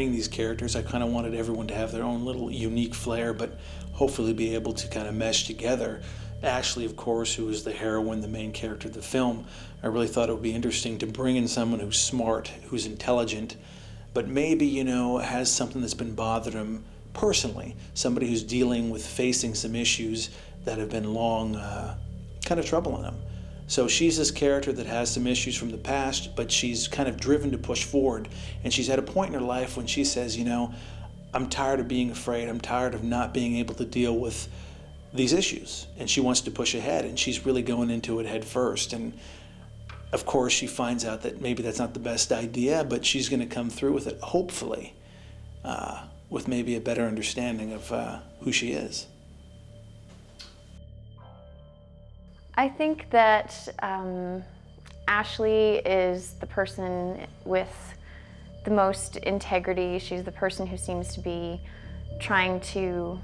writing these characters, I kind of wanted everyone to have their own little unique flair, but hopefully be able to kind of mesh together. Ashley, of course, who is the heroine, the main character of the film, I really thought it would be interesting to bring in someone who's smart, who's intelligent, but maybe, you know, has something that's been bothering him personally. Somebody who's dealing with facing some issues that have been long kind of troubling him. So she's this character that has some issues from the past, but she's kind of driven to push forward. And she's at a point in her life when she says, you know, I'm tired of being afraid. I'm tired of not being able to deal with these issues. And she wants to push ahead, and she's really going into it head first. And of course, she finds out that maybe that's not the best idea, but she's going to come through with it, hopefully, with maybe a better understanding of who she is. I think that Ashley is the person with the most integrity. She's the person who seems to be trying to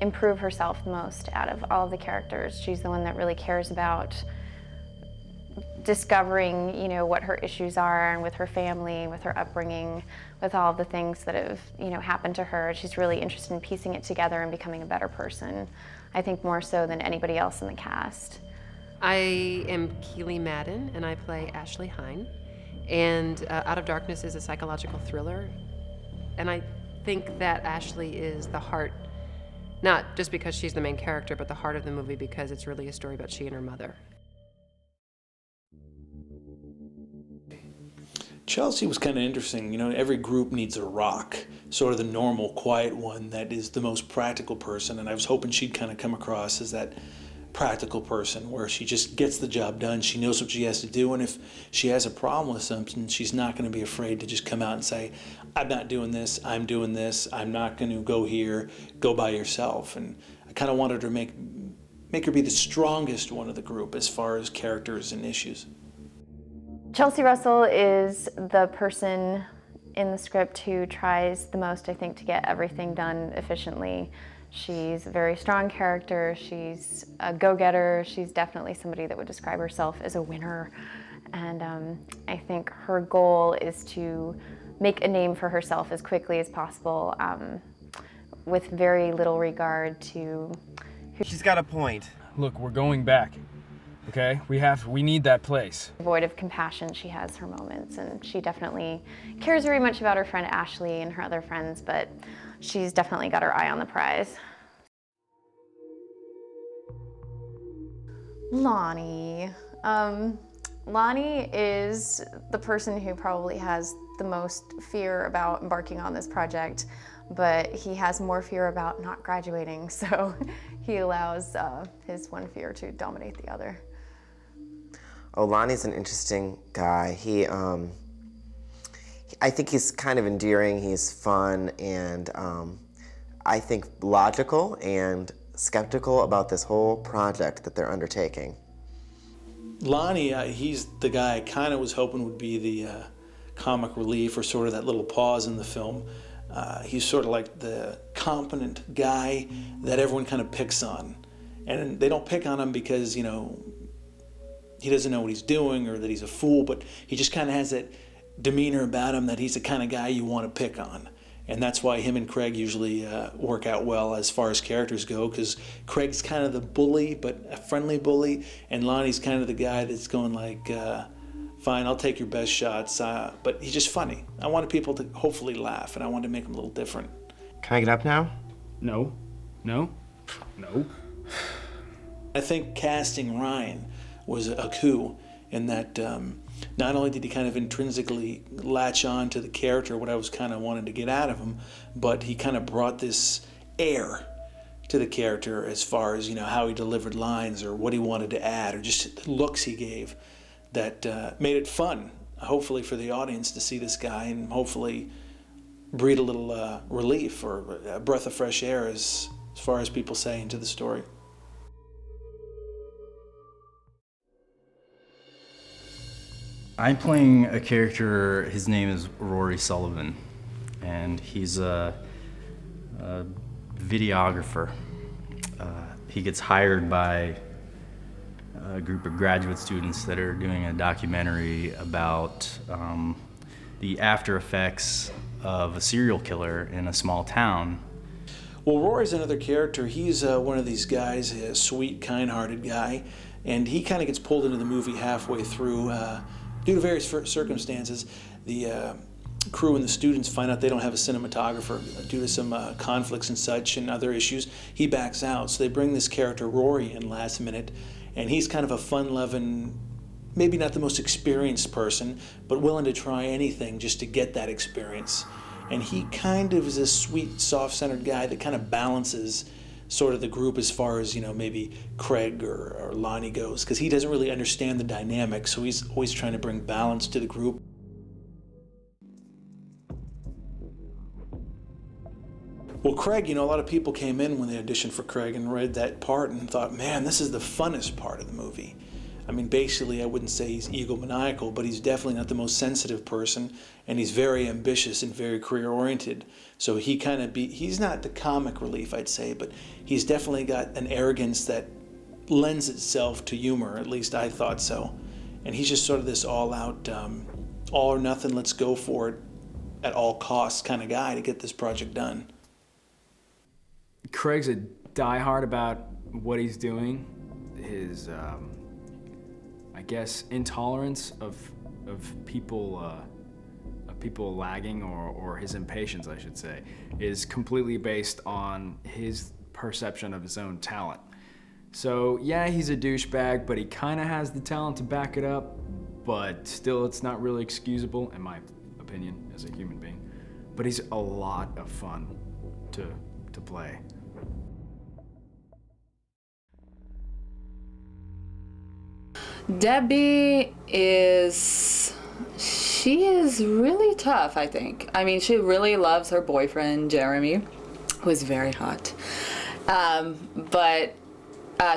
improve herself the most out of all of the characters. She's the one that really cares about discovering, you know, what her issues are, and with her family, with her upbringing, with all of the things that have, you know, happened to her. She's really interested in piecing it together and becoming a better person, I think more so than anybody else in the cast. I am Keely Madden, and I play Ashley Hine. And Out of Darkness is a psychological thriller. And I think that Ashley is the heart, not just because she's the main character, but the heart of the movie because it's really a story about she and her mother. Chelsea was kind of interesting. You know, every group needs a rock, sort of the normal, quiet one that is the most practical person. And I was hoping she'd kind of come across as that practical person where she just gets the job done. She knows what she has to do, and if she has a problem with something, she's not going to be afraid to just come out and say, I'm not doing this, I'm doing this, I'm not going to go here, go by yourself. And I kind of wanted to make her be the strongest one of the group as far as characters and issues. Chelsea Russell is the person in the script who tries the most, I think, to get everything done efficiently. She's a very strong character, she's a go-getter, she's definitely somebody that would describe herself as a winner. And I think her goal is to make a name for herself as quickly as possible with very little regard to who. She's got a point. Look, we're going back, okay? We need that place. Void of compassion, she has her moments, and she definitely cares very much about her friend Ashley and her other friends, but she's definitely got her eye on the prize. Lonnie. Lonnie is the person who probably has the most fear about embarking on this project, but he has more fear about not graduating, so he allows his one fear to dominate the other. Oh, Lonnie's an interesting guy. I think he's kind of endearing, he's fun, and I think logical and skeptical about this whole project that they're undertaking. Lonnie, he's the guy I kind of was hoping would be the comic relief or sort of that little pause in the film. He's sort of like the competent guy that everyone kind of picks on. And they don't pick on him because, you know, he doesn't know what he's doing or that he's a fool, but he just kind of has that demeanor about him that he's the kind of guy you want to pick on. And that's why him and Craig usually work out well as far as characters go, because Craig's kind of the bully, but a friendly bully, and Lonnie's kind of the guy that's going like, fine, I'll take your best shots, but he's just funny. I wanted people to hopefully laugh, and I wanted to make him a little different. Can I get up now? No. No. No. I think casting Ryan was a coup in that not only did he kind of intrinsically latch on to the character, what I was kind of wanting to get out of him, but he kind of brought this air to the character as far as, you know, how he delivered lines or what he wanted to add or just the looks he gave that made it fun, hopefully for the audience to see this guy and hopefully breathe a little relief or a breath of fresh air as far as people say into the story. I'm playing a character, his name is Rory Sullivan, and he's a videographer. He gets hired by a group of graduate students that are doing a documentary about the after effects of a serial killer in a small town. Well, Rory's another character. He's one of these guys, a sweet, kind-hearted guy, and he kind of gets pulled into the movie halfway through due to various circumstances. The crew and the students find out they don't have a cinematographer due to some conflicts and such and other issues. He backs out, so they bring this character Rory in last minute, and he's kind of a fun-loving, maybe not the most experienced person, but willing to try anything just to get that experience. And he kind of is a sweet, soft-centered guy that kind of balances sort of the group as far as, you know, maybe Craig or Lonnie goes, because he doesn't really understand the dynamic, so he's always trying to bring balance to the group. Well, Craig, you know, a lot of people came in when they auditioned for Craig and read that part and thought, man, this is the funnest part of the movie. I mean, basically, I wouldn't say he's egomaniacal, but he's definitely not the most sensitive person, and he's very ambitious and very career-oriented. So he kind of he's not the comic relief, I'd say, but he's definitely got an arrogance that lends itself to humor, at least I thought so. And he's just sort of this all-out, all or nothing, let's go for it at all costs kind of guy to get this project done. Craig's a diehard about what he's doing. His, I guess, intolerance of people lagging, or his impatience, I should say, is completely based on his perception of his own talent. So yeah, he's a douchebag, but he kind of has the talent to back it up, but still it's not really excusable, in my opinion, as a human being. But he's a lot of fun to play. Debbie she is really tough, I think. I mean, she really loves her boyfriend, Jeremy, who is very hot. But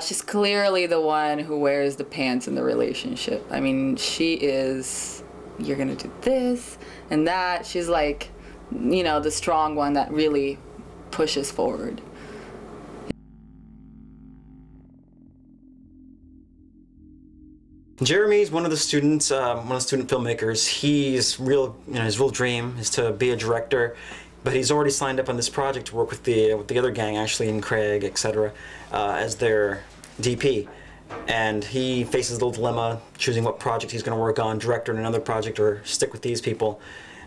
she's clearly the one who wears the pants in the relationship. I mean, she is, you're gonna do this and that. She's like, you know, the strong one that really pushes forward. Jeremy's one of the students, one of the student filmmakers. His real dream is to be a director, but he's already signed up on this project to work with the other gang, Ashley and Craig, etc., as their DP. And he faces the dilemma choosing what project he's going to work on, director in another project, or stick with these people.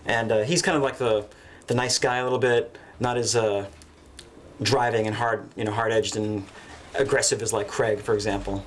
And he's kind of like the nice guy a little bit, not as driving and hard-edged and aggressive as like Craig, for example.